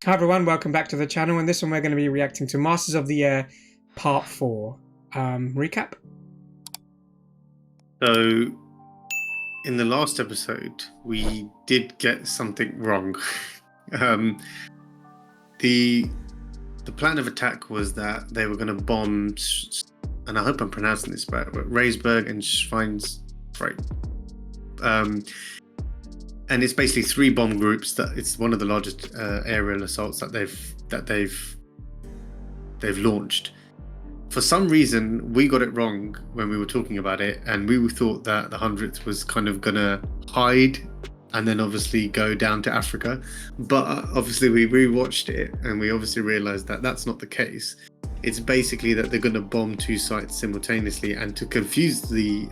Hi everyone, welcome back to the channel. And this one we're going to be reacting to Masters of the Air Part 4. Recap? So, in the last episode, we did get something wrong. The plan of attack was that they were going to bomb, and I hope I'm pronouncing this right, but Reisberg and Schweinsfreit. And it's basically 3 bomb groups. That it's one of the largest aerial assaults that they've launched. For some reason, we got it wrong when we were talking about it, and we thought that the 100th was kind of gonna hide and then obviously go down to Africa. But obviously, we rewatched it and we obviously realized that that's not the case. It's basically that they're going to bomb 2 sites simultaneously, and to confuse the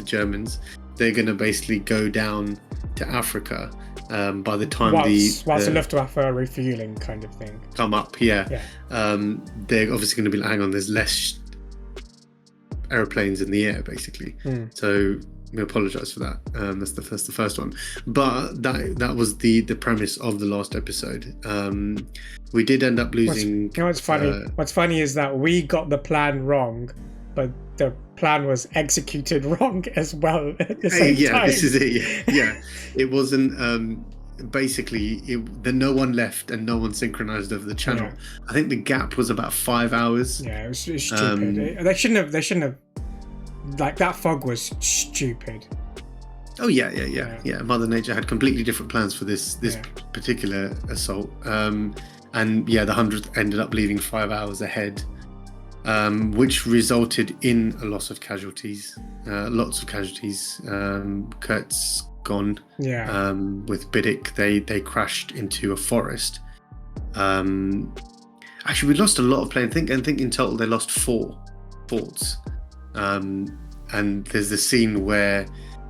Germans, they're going to basically go down to Africa by the time whilst the Luftwaffe are refueling, kind of thing. Come up, yeah. They're obviously going to be like, hang on, there's less airplanes in the air, basically. So we apologize for that. That's the first one. But that was the premise of the last episode. We did end up losing. What's funny? What's funny is that we got the plan wrong, but the plan was executed wrong as well at the same time. This is it. Yeah. It wasn't. Basically, no one left and no one synchronized over the channel. I think the gap was about 5 hours. Yeah, it was stupid. They shouldn't have. Like, that fog was stupid. Oh yeah. Mother Nature had completely different plans for this particular assault. And yeah, the 100th ended up leaving 5 hours ahead, which resulted in a loss of casualties. Lots of casualties. Kurt's gone. With Bidik, they crashed into a forest. Actually, we lost a lot of planes. I think in total they lost 4 forts. And there's the scene where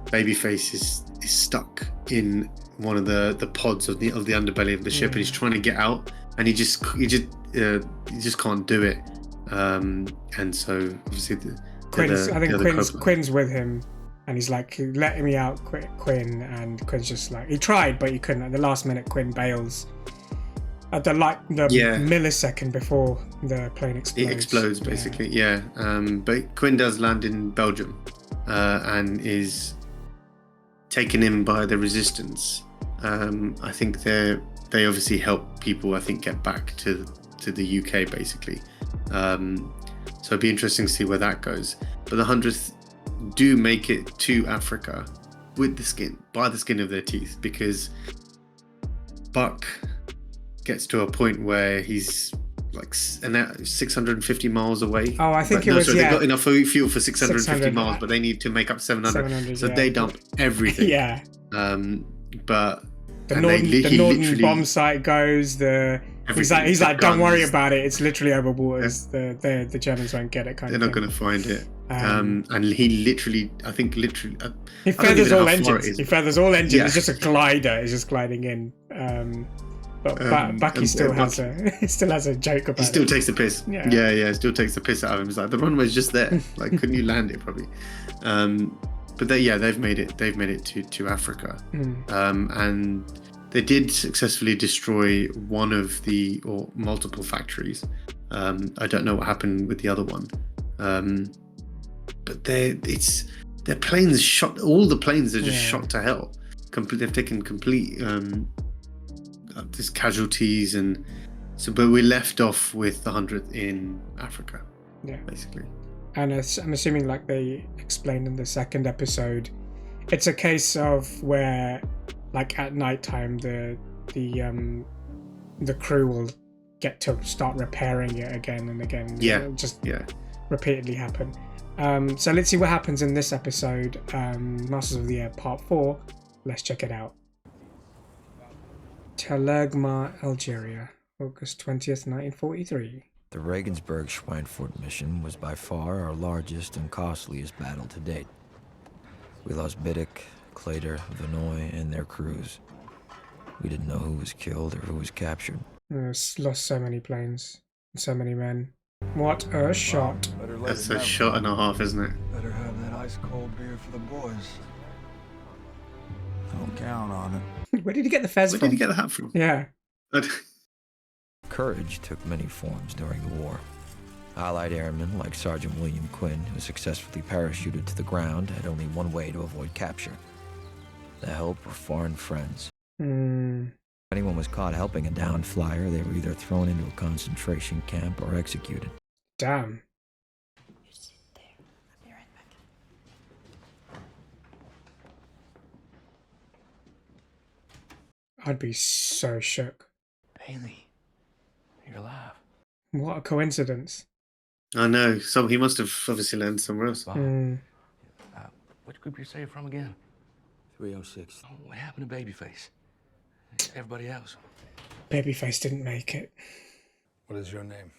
Babyface is stuck in one of the pods of the underbelly of the ship, and he's trying to get out, and he just can't do it. And so obviously Quinn's with him, and he's like, letting me out, Quinn. And Quinn's just like, he tried, but he couldn't. At the last minute, Quinn bails. At the millisecond before the plane explodes. It explodes, basically, but Quinn does land in Belgium and is taken in by the resistance. I think they obviously help people, get back to the UK, basically. So it'd be interesting to see where that goes. But the 100th do make it to Africa with by the skin of their teeth, because Buck gets to a point where he's like 650 miles away. Oh, I think they've got enough fuel for 650 miles, but they need to make up 700. So they dump everything. But the Norden bomb site goes. He's like, don't worry about it. It's literally over waters. The Germans won't get it. They're not going to find it. And he literally, he feathers all engines. It's just a glider. It's just gliding in. But Bucky still has a joke about it. He still takes the piss. Still takes the piss out of him. He's like, the runway's just there. Like, couldn't you land it probably? But they've made it to Africa. And they did successfully destroy one of or multiple factories. I don't know what happened with the other one. But their planes shot. All the planes are just shot to hell. They've taken complete there's casualties, and so, but we left off with the 100th in Africa, basically. And I'm assuming, like they explained in the second episode, it's a case of where, like, at night time, the crew will get to start repairing it again and again. It'll just repeatedly happen. So let's see what happens in this episode, Masters of the Air Part 4. Let's check it out. Telegma, Algeria, August 20th, 1943. The Regensburg-Schweinfurt mission was by far our largest and costliest battle to date. We lost Bidik, Klater, Vinoy, and their crews. We didn't know who was killed or who was captured. Lost so many planes, so many men. What a shot. That's a shot and a half, isn't it? Better have that ice cold beer for the boys. Don't count on it. Where did he get the fez from? Where did he get the hat from? Yeah. courage took many forms during the war. Allied airmen like Sergeant William Quinn, who successfully parachuted to the ground, had only one way to avoid capture: the help of foreign friends. If anyone was caught helping a downed flyer, they were either thrown into a concentration camp or executed. Damn. You sit there. I'll be right back. I'd be so shook. Bailey, you're alive. What a coincidence. I know. So he must have obviously landed somewhere else. Wow. Which group you say you're from again? 306. Oh, what happened to Babyface? Everybody else? Babyface didn't make it. What is your name?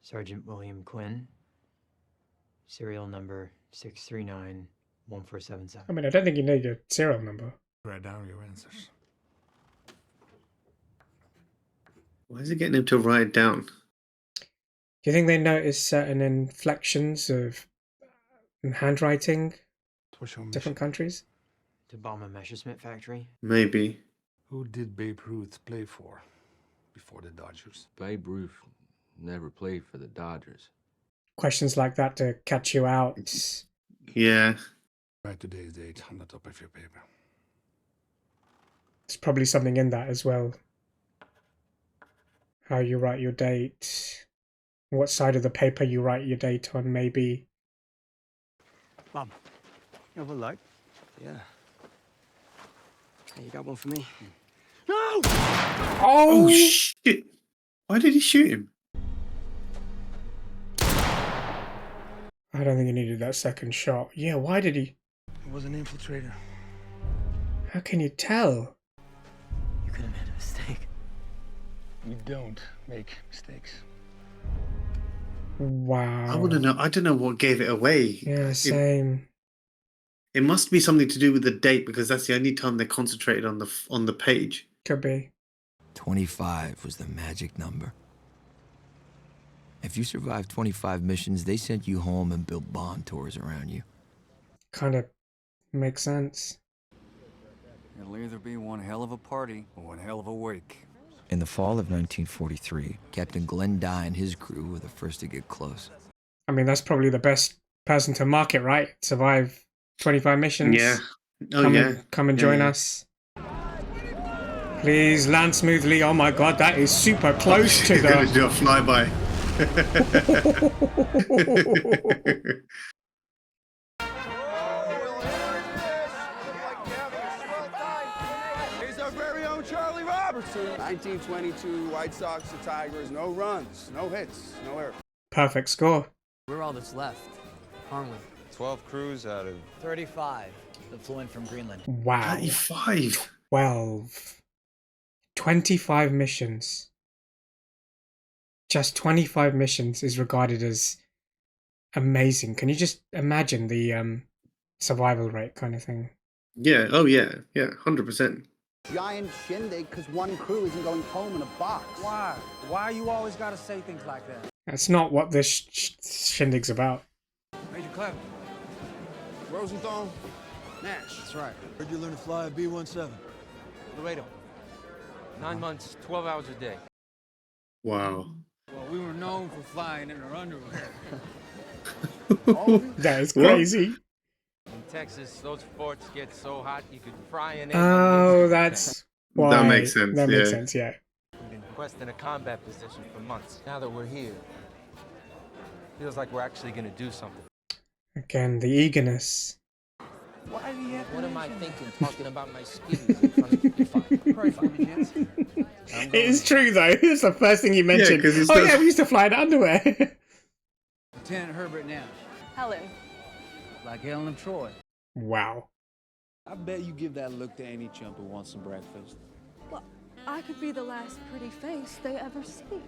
Sergeant William Quinn. Serial number 639-1477. I mean, I don't think you know your serial number. Write down your answers. Why is it getting him to write it down? Do you think they notice certain inflections of handwriting What's your different countries? To bomb a Messerschmitt factory. Maybe. Who did Babe Ruth play for before the Dodgers? Babe Ruth never played for the Dodgers. Questions like that to catch you out. Yeah. Write today's date on the top of your paper. There's probably something in that as well. How you write your date. What side of the paper you write your date on, maybe. Mom, you have a light? Yeah. Hey, you got one for me? No! Oh, shit. Why did he shoot him? I don't think he needed that second shot. Yeah, why did he? He was an infiltrator. How can you tell? You could have made a mistake. You don't make mistakes. Wow. I want to know. I don't know what gave it away. Yeah, same. It must be something to do with the date, because that's the only time they concentrated on the page. Could be. 25 was the magic number. If you survived 25 missions, they sent you home and built bond tours around you. Kind of makes sense. It'll either be one hell of a party or one hell of a wake. In the fall of 1943, Captain Glenn Dye and his crew were the first to get close. I mean, that's probably the best person to market, right? Survive 25 missions. Yeah. Oh, Come and join us. Please land smoothly. Oh my god, that is super close to You're gonna the... do a flyby. Here's our very own Charlie Robertson. 1922 White Sox to Tigers. No runs, no hits, no errors. Perfect score. We're all that's left, aren't we? 12 crews out of 35 that flew in from Greenland. Wow. 35. 12. 25 missions. Just 25 missions is regarded as amazing. Can you just imagine the survival rate kind of thing? Yeah. Oh, yeah. Yeah. 100%. Giant shindig because one crew isn't going home in a box. Why? Why you always gotta say things like that? That's not what this shindig's about. Major Clem. Rosenthal. Nash. That's right. Where'd you learn to fly a B-17? Laredo. 9 months, 12 hours a day. Wow. Well, we were known for flying in our underwear. That is crazy. In Texas, those forts get so hot you could fry an egg. Oh, that's why. That makes sense. That yeah. makes sense, yeah. We've been questing a combat position for months. Now that we're here, feels like we're actually going to do something. Again, the eagerness. Why do you have What am I thinking, talking about my skis in front of 55? It is true, though. It's the first thing you mentioned. 'cause it's Oh, the- yeah, we used to fly in underwear. Lieutenant Herbert Nash. Helen. Like Helen of Troy. Wow. I bet you give that look to any chump who wants some breakfast. Well, I could be the last pretty face they ever see.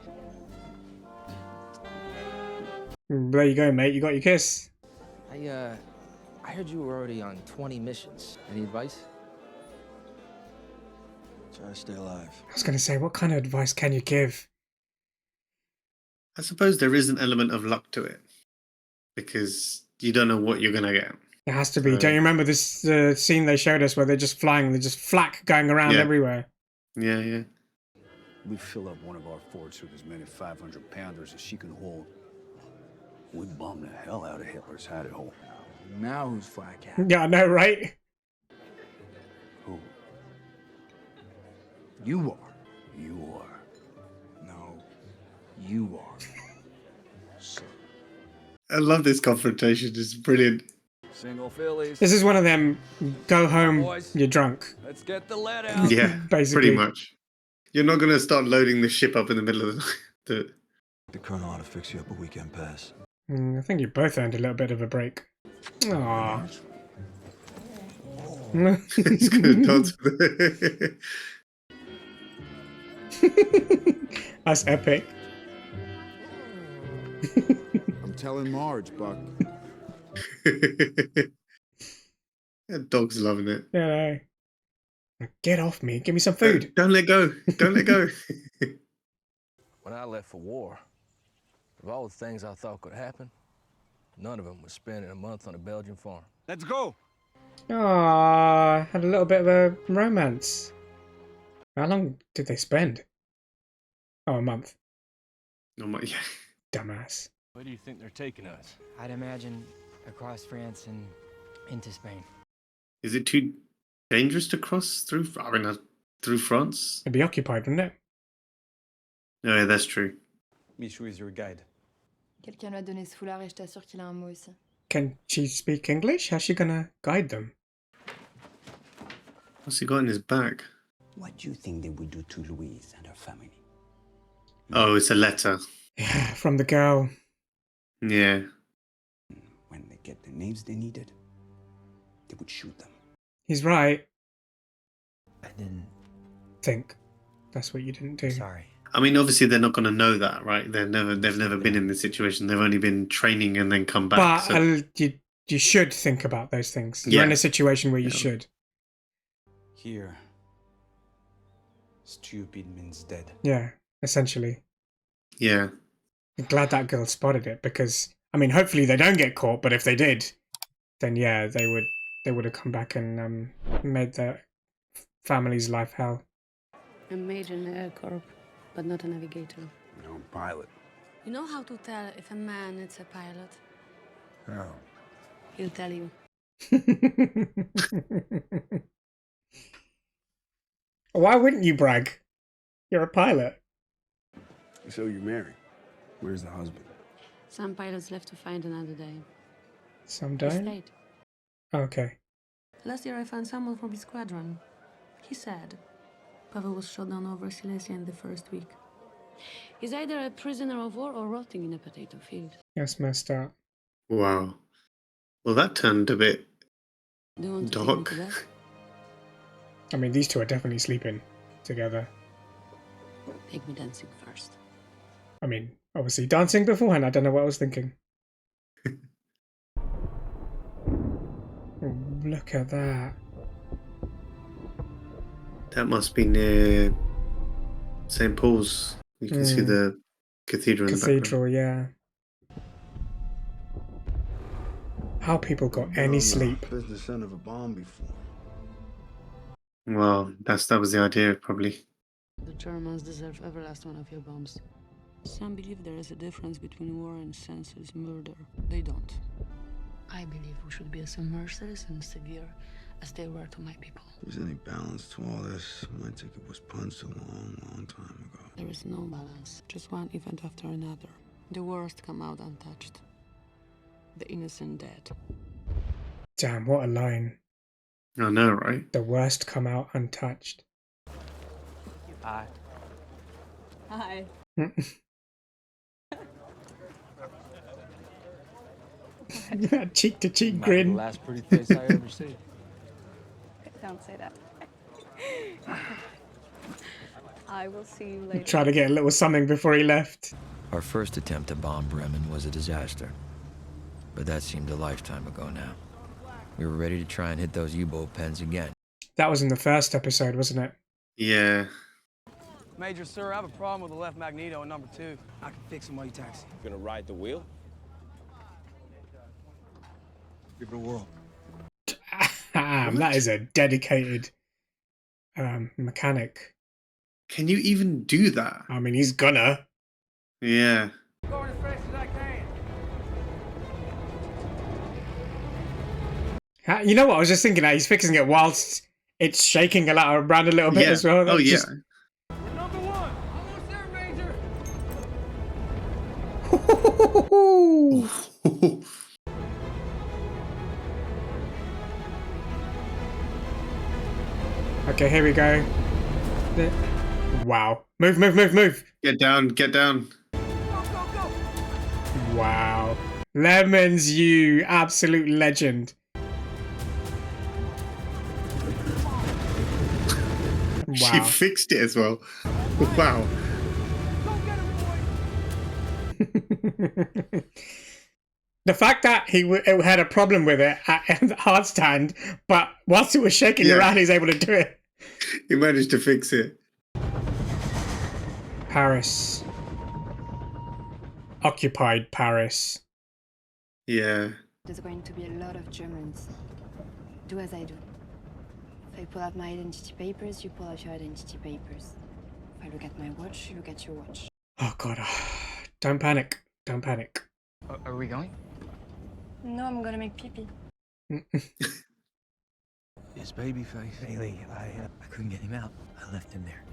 There you go, mate. You got your kiss. I heard you were already on 20 missions. Any advice? Try to stay alive. I was going to say, what kind of advice can you give? I suppose there is an element of luck to it, because you don't know what you're going to get. It has to be. Don't you remember this scene they showed us where they're just flying, they're just flak going around Yeah. everywhere? Yeah, yeah. We fill up one of our forts with as many 500-pounders as she can hold. We bomb the hell out of Hitler's hidey hole. Now who's flag captain? Yeah, I know, right? Who? You are. You are. No, you are. Sir. I love this confrontation. It's brilliant. Single Phillies. This is one of them. Go home. Boys. You're drunk. Let's get the lead out. Yeah, Basically. pretty much. You're not going to start loading the ship up in the middle of the The colonel ought to fix you up a weekend pass. I think you both earned a little bit of a break. Aww. He's going to dance with it. That's epic. I'm telling Marge, Buck. That dog's loving it. Yeah. Get off me. Give me some food. Don't let go. Don't let go. When I left for war, of all the things I thought could happen, none of them was spending a month on a Belgian farm. Let's go. Aww, had a little bit of a romance. How long did they spend? Oh, a month. Oh my, yeah. Dumbass. Where do you think they're taking us? I'd imagine across France and into Spain. Is it too dangerous to cross through? I mean, through France? It'd be occupied, wouldn't it? Oh, yeah, that's true. Michou is your guide. Quelqu'un lui a donné ce foulard et je t'assure qu'il a un mot aussi. Can she speak English? How's she gonna guide them? What's he got in his bag? What do you think they would do to Louise and her family? Oh, it's a letter. Yeah, from the girl. Yeah. When they get the names they needed, they would shoot them. He's right. I didn't Think. That's what you didn't do. Sorry. I mean, obviously they're not going to know that, right? They've never been in this situation. They've only been training and then come back. But so. you should think about those things. You're in a situation where you should. Here, stupid means dead. Yeah, essentially. Yeah. I'm glad that girl spotted it because, I mean, hopefully they don't get caught, but if they did, then yeah, they would have come back and made their family's life hell. A major in the Air Corps, but not a navigator. No, pilot. You know how to tell if a man is a pilot? How? He'll tell you. Why wouldn't you brag? You're a pilot. So you're married. Where's the husband? Some pilots left to find another day. Some He don't? stayed. Okay. Last year I found someone from his squadron. He said Pavel was shot down over Silesia in the first week. He's either a prisoner of war or rotting in a potato field. That's messed up. Wow. Well, that turned a bit Do you want to dark. take me to that? I mean, these two are definitely sleeping together. Take me dancing first. I mean, obviously dancing beforehand. I don't know what I was thinking. Oh, look at that. That must be near St. Paul's. You can see the cathedral in the Cathedral, yeah. How people got any sleep? Business end of a bomb before. Well, that was the idea, probably. The Germans deserve every last one of your bombs. Some believe there is a difference between war and senseless murder. They don't. I believe we should be as merciless and severe as they were to my people. If there's any balance to all this, my ticket was punched a long time ago. There is no balance. Just one event after another. The worst come out untouched. The innocent dead. Damn, what a line. I know, right? The worst come out untouched. Hi. Hi. Cheek to cheek Might be grin. the last pretty face I ever see. Don't say that. I will see you later. Try to get a little something before he left. Our first attempt to bomb Bremen was a disaster, but that seemed a lifetime ago now. We were ready to try and hit those U-boat pens again. That was in the first episode, wasn't it? Yeah. Major, sir, I have a problem with the left magneto in number 2. I can fix him while you taxi. Gonna ride the wheel? Give it a whirl. Damn, that is a dedicated mechanic. Can you even do that? I mean, he's gonna. Yeah. Going as fast as I can. You know what? I was just thinking that he's fixing it whilst it's shaking around a little bit as well. Oh, yeah. We're number one. Almost there, Major. Okay, here we go. Wow. Move, move, move, move. Get down, get down. Go, go, go. Wow. Lemons, you absolute legend. She Wow. fixed it as well. Wow. The fact that it had a problem with it at the hard stand, but whilst it was shaking around, he's able to do it. He managed to fix it. Paris. Occupied Paris. Yeah. There's going to be a lot of Germans. Do as I do. If I pull out my identity papers, you pull out your identity papers. If I look at my watch, you look at your watch. Oh god. Don't panic. Don't panic. Are we going? No, I'm gonna make pee-pee. It's Babyface. Bailey, I couldn't get him out. I left him there.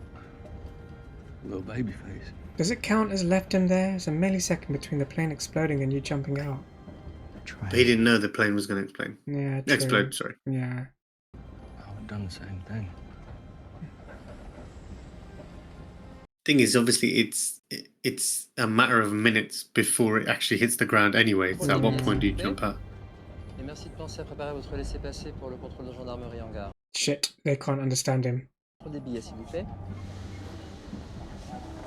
Little Babyface. Does it count as left him there? It's a millisecond between the plane exploding and you jumping out. He didn't know the plane was going to explode. Yeah, true. Explode, sorry. Yeah. I would have done the same thing. Thing is, obviously, it's a matter of minutes before it actually hits the ground anyway. So at what point do you jump out? Et merci de penser à préparer votre laissez-passer pour le contrôle de gendarmerie en gare. Shit, they can't understand him. Contrôle des billets, s'il vous plaît.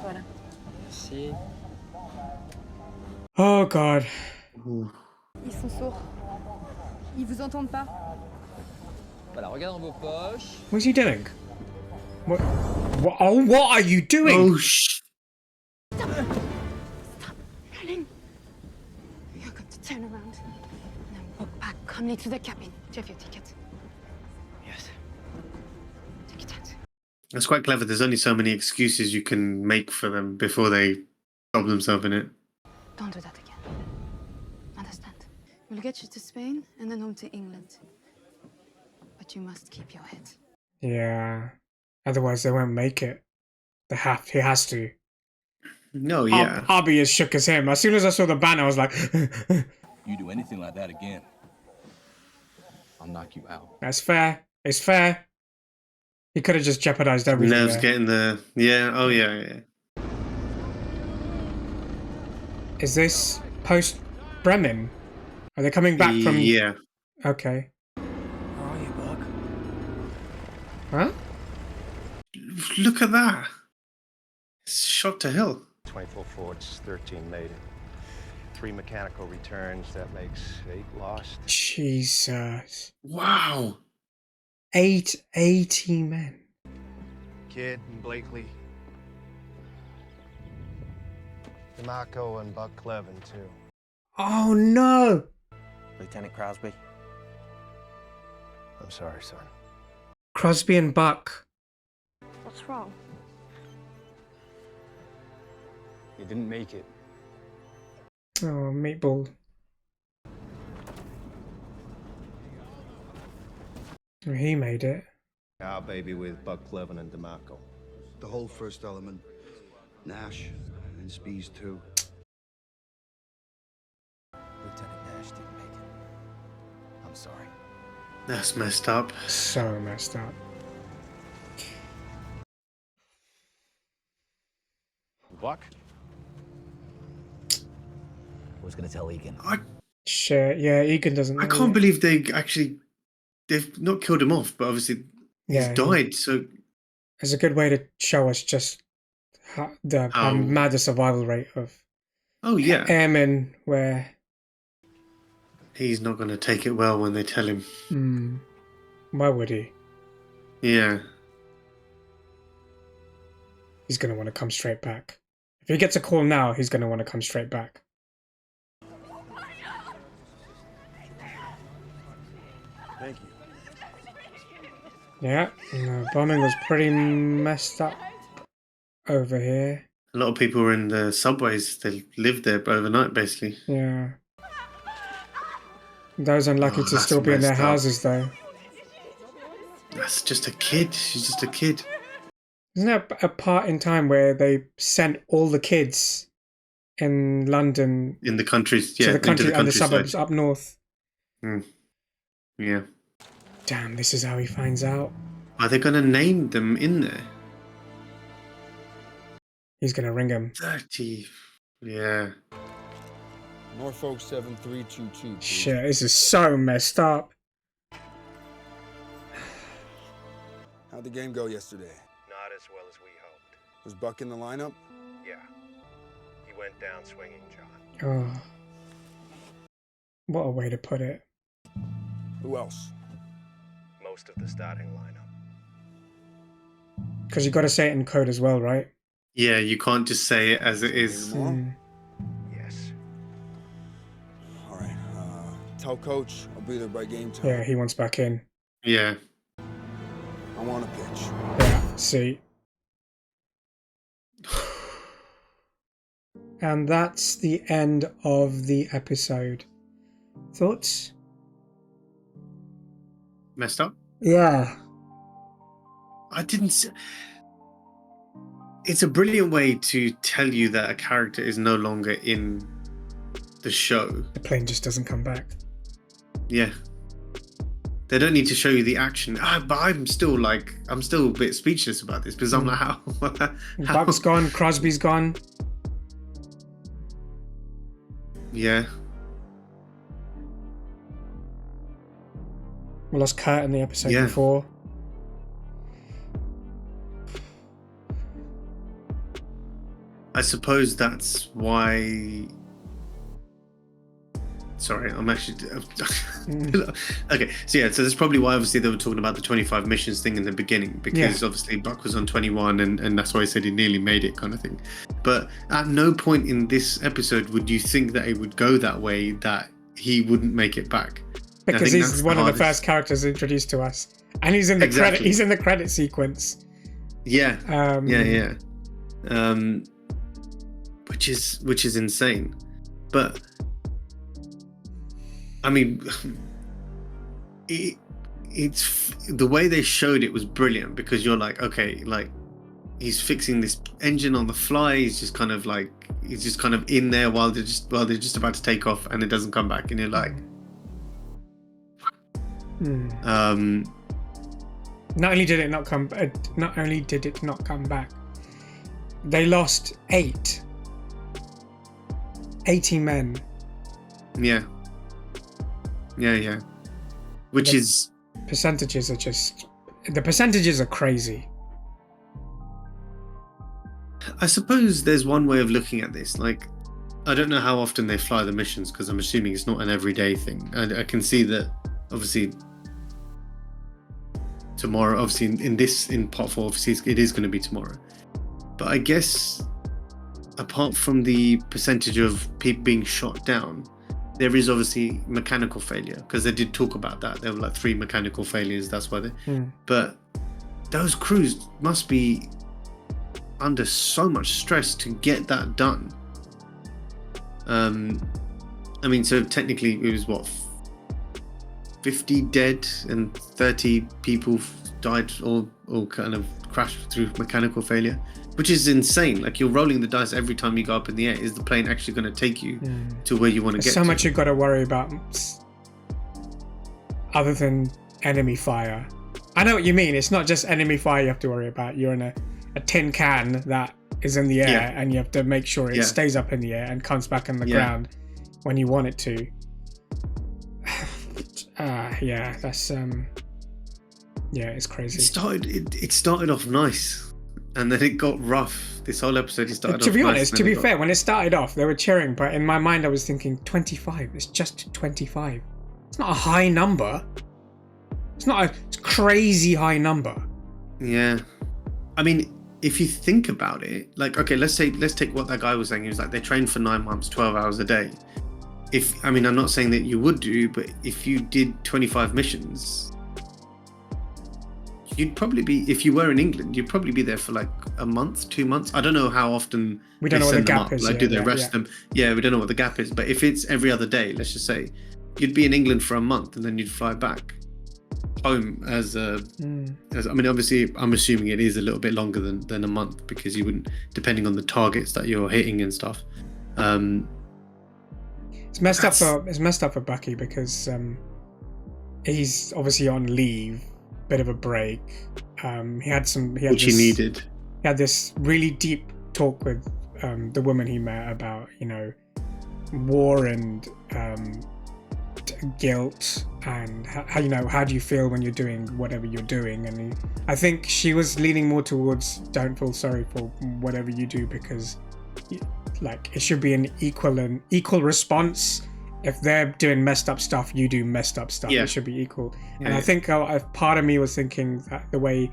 Voilà. Merci. Oh god. Ils sont sourds. Ils vous entendent pas. Voilà, regarde dans vos poches. What's he doing? What? Oh, what are you doing? Oh, Stop! Darling. You're going to turn around and walk back calmly to the cabin. Do you have your ticket? Yes. Take it out. That's quite clever. There's only so many excuses you can make for them before they stop themselves in it. Don't do that again. Understand? We'll get you to Spain and then home to England. But you must keep your head. Yeah. Otherwise, they won't make it. He has to. No, yeah. I'll be as shook as him. As soon as I saw the banner, I was like, You do anything like that again, I'll knock you out. that's fair. It's fair. He could have just jeopardized everything. Nerves there. getting the... Yeah, oh, yeah. Is this post Bremen? Are they coming back from... Yeah. Okay. Where are you, Buck? Huh? Look at that. It's shot to hell. 24 forwards, 13 made it. 3 mechanical returns, that makes 8 lost. Jesus. Wow. 80 men. Kidd and Blakely. DeMarco and Buck Clevin, too. Oh no! Lieutenant Crosby. I'm sorry, son. Crosby and Buck. What's wrong? You didn't make it. Oh, meatball. Oh, he made it. Our baby with Buck Clevin and DeMarco. The whole first element. Nash and Spees too. Lieutenant Nash didn't make it. I'm sorry. That's messed up. So messed up. Buck? Who's gonna tell Egan? Shit, yeah, Egan doesn't know I can't yet. believe they've not killed him off, but obviously he's Yeah, died, so... It's a good way to show us just the mad the survival rate of Oh, yeah. airmen where... He's not going to take it well when they tell him. Why would he? Yeah. He's going to want to come straight back. If he gets a call now, he's going to want to come straight back. Thank you. Yeah, the bombing was pretty messed up. over here. A lot of people were in the subways. They lived there overnight, basically. Yeah. Those unlucky to still be in their houses, though. That's just a kid. She's just a kid. Isn't there a part in time where they sent all the kids in London in the countries, yeah, to the country into the and the suburbs up north? Yeah. Damn, this is how he finds out. Are they going to name them in there? He's going to ring him. 30. Yeah. Norfolk 7322. Shit, this is so messed up. How'd the game go yesterday? Not as well as we hoped. Was Buck in the lineup? Yeah. He went down swinging, John. Oh. What a way to put it. Who else? Most of the starting lineup. Because you got to say it in code as well, right? Yeah, you can't just say it as it is. Yes. All right. Tell Coach I'll be there by game time. Yeah, he wants back in. Yeah. I want a pitch. Yeah, see. And that's the end of the episode. Thoughts? Messed up? Yeah. I didn't see... It's a brilliant way to tell you that a character is no longer in the show. The plane just doesn't come back. Yeah. They don't need to show you the action. But I'm still a bit speechless about this because I'm like, how? Buck's gone, Crosby's gone. Yeah. We lost Kurt in the episode before. I suppose that's why... Sorry, I'm actually... Okay, so that's probably why obviously they were talking about the 25 missions thing in the beginning, because obviously Buck was on 21 and that's why he said he nearly made it kind of thing. But at no point in this episode would you think that it would go that way, that he wouldn't make it back. Because he's one of the first characters introduced to us. And he's in the credit. He's in the credit sequence. Yeah. Which is insane. But I mean, it's the way they showed it was brilliant, because you're like, okay, like he's fixing this engine on the fly. He's just kind of in there while they're just about to take off, and it doesn't come back, and you're like, Not only did it not come back, they lost 80 men. Yeah. Which is... Percentages are crazy. I suppose there's one way of looking at this. Like, I don't know how often they fly the missions, because I'm assuming it's not an everyday thing. I can see that, obviously, tomorrow, obviously in part 4, obviously it is going to be tomorrow. But I guess, apart from the percentage of people being shot down, there is obviously mechanical failure, because they did talk about that. There were like 3 mechanical failures. That's why they. But those crews must be under so much stress to get that done. I mean, so technically it was what, 50 dead and 30 people died, all kind of crashed through mechanical failure, which is insane. Like, you're rolling the dice every time you go up in the air. Is the plane actually going to take you to where you want to get so much you've got to worry about other than enemy fire. I know what you mean. It's not just enemy fire you have to worry about. You're in a tin can that is in the air, and you have to make sure it stays up in the air and comes back on the ground when you want it to. That's it's crazy. It started off nice, and then it got rough. This whole episode, it started off to be nice, honest, to be fair, when it started off, they were cheering, but in my mind, I was thinking 25. It's just 25. It's not a high number. It's not a crazy high number. Yeah, I mean, if you think about it, like, okay, let's take what that guy was saying. He was like, they trained for 9 months, 12 hours a day. I'm not saying that you would do, but if you did 25 missions, you'd probably be, if you were in England, you'd probably be there for like a month, 2 months. I don't know how often we don't know what the gap is. Like, do they rest them? Yeah, we don't know what the gap is. But if it's every other day, let's just say, you'd be in England for a month and then you'd fly back home as I mean, obviously, I'm assuming it is a little bit longer than a month, because you wouldn't, depending on the targets that you're hitting and stuff. It's messed up for Bucky, because he's obviously on leave, bit of a break. Which he needed. He had this really deep talk with the woman he met about, you know, war and guilt, and how do you feel when you're doing whatever you're doing. And I think she was leaning more towards, don't feel sorry for whatever you do, because like it should be an equal response. If they're doing messed up stuff, you do messed up stuff. It should be equal. And I think part of me was thinking that the way,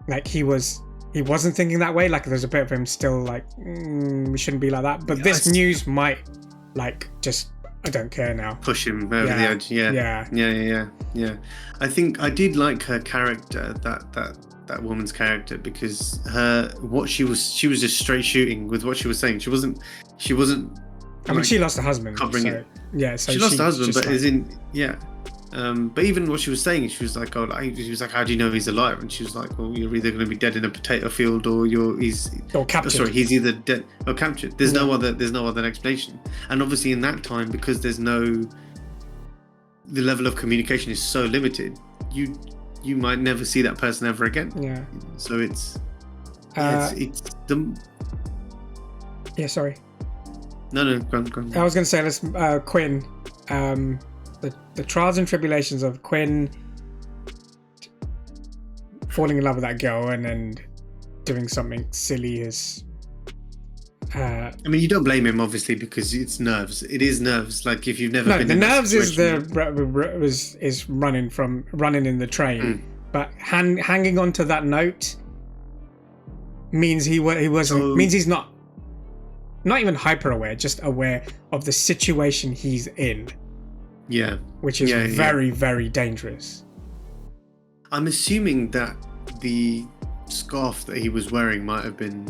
like he wasn't thinking that way. Like there's a bit of him still like, we shouldn't be like that. But this news might like just, I don't care now. Push him over the edge. Yeah. I think I did like her character, that woman's character, because she was just straight shooting with what she was saying. She wasn't. I mean, she lost her husband. Covering it. Yeah, so she lost her husband, but as in, but even what she was saying, she was like, he was like, how do you know he's alive? And she was like, well, you're either going to be dead in a potato field, or he's captured. Sorry, he's either dead or captured. There's no other explanation. And obviously in that time, because the level of communication is so limited, you might never see that person ever again. Yeah. So it's the. Yeah, sorry. No, go on. I was going to say, let's Quinn. The trials and tribulations of Quinn falling in love with that girl and then doing something silly is. I mean, you don't blame him, obviously, because it's nerves. It is nerves. Like if you've never been. The nerves is is running in the train, but hanging on to that note means he wasn't. Means he's not even hyper aware, just aware of the situation he's in. Yeah. Which is very, very dangerous. I'm assuming that the scarf that he was wearing might have been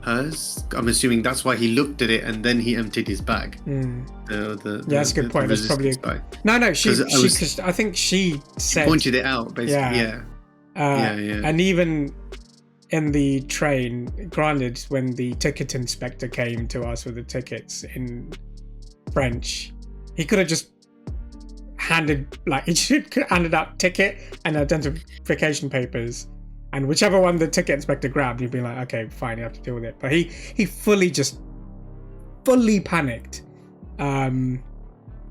hers. I'm assuming that's why he looked at it and then he emptied his bag. That's a good point. That's probably no. She I think she said, she pointed it out basically. Yeah. And even in the train, granted, when the ticket inspector came to us with the tickets in French, he could have just handed out ticket and identification papers, and whichever one the ticket inspector grabbed, you'd be like, okay, fine, you have to deal with it. But he fully panicked.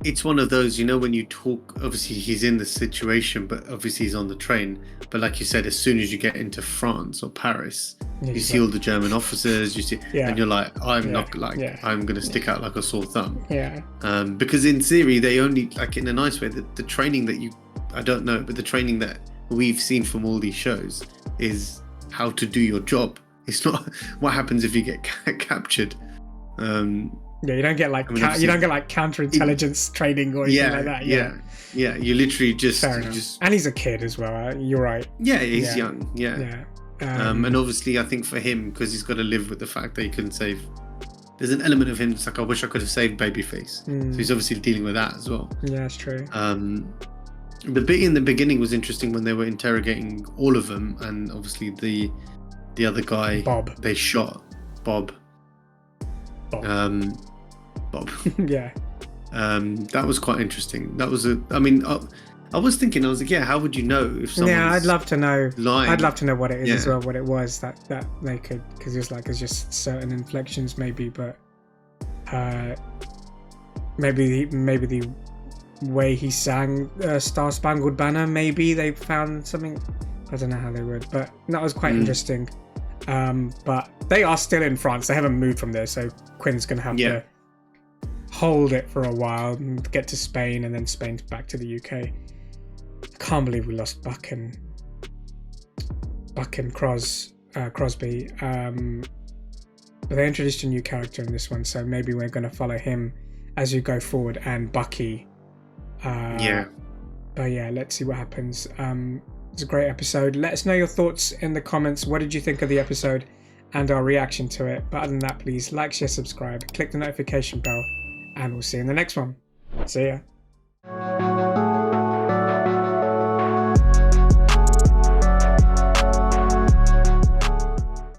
It's one of those, when you talk, obviously he's in the situation, but obviously he's on the train. But like you said, as soon as you get into France or Paris, you see all the German officers, and you're like, I'm going to stick out like a sore thumb. Yeah. Because in theory, they only, like in a nice way, the training that I don't know, but the training that we've seen from all these shows is how to do your job. It's not what happens if you get captured. Yeah, you don't get like counterintelligence training or anything like that. Yeah. You literally just and he's a kid as well. You're right. Yeah, he's young. Yeah. And obviously, I think for him, because he's got to live with the fact that he couldn't save. There's an element of him that's like, I wish I could have saved Babyface. So he's obviously dealing with that as well. Yeah, that's true. The bit in the beginning was interesting when they were interrogating all of them, and obviously the other guy, Bob. They shot Bob. Yeah. That was quite interesting. That was I was thinking, I was like, how would you know if someone's I'd love to know. Lying? I'd love to know what it is as well, what it was that they could, because it's just certain inflections maybe, but maybe the way he sang Star Spangled Banner, maybe they found something. I don't know how they would, but that was quite interesting. But they are still in France. They haven't moved from there, so Quinn's going to have to hold it for a while and get to Spain, and then Spain's back to the UK. I can't believe we lost Buck and Crosby. But they introduced a new character in this one, so maybe we're going to follow him as we go forward, and Bucky. But let's see what happens. It's a great episode. Let us know your thoughts in the comments. What did you think of the episode and our reaction to it? But other than that, please like, share, subscribe, click the notification bell, and we'll see you in the next one. See ya.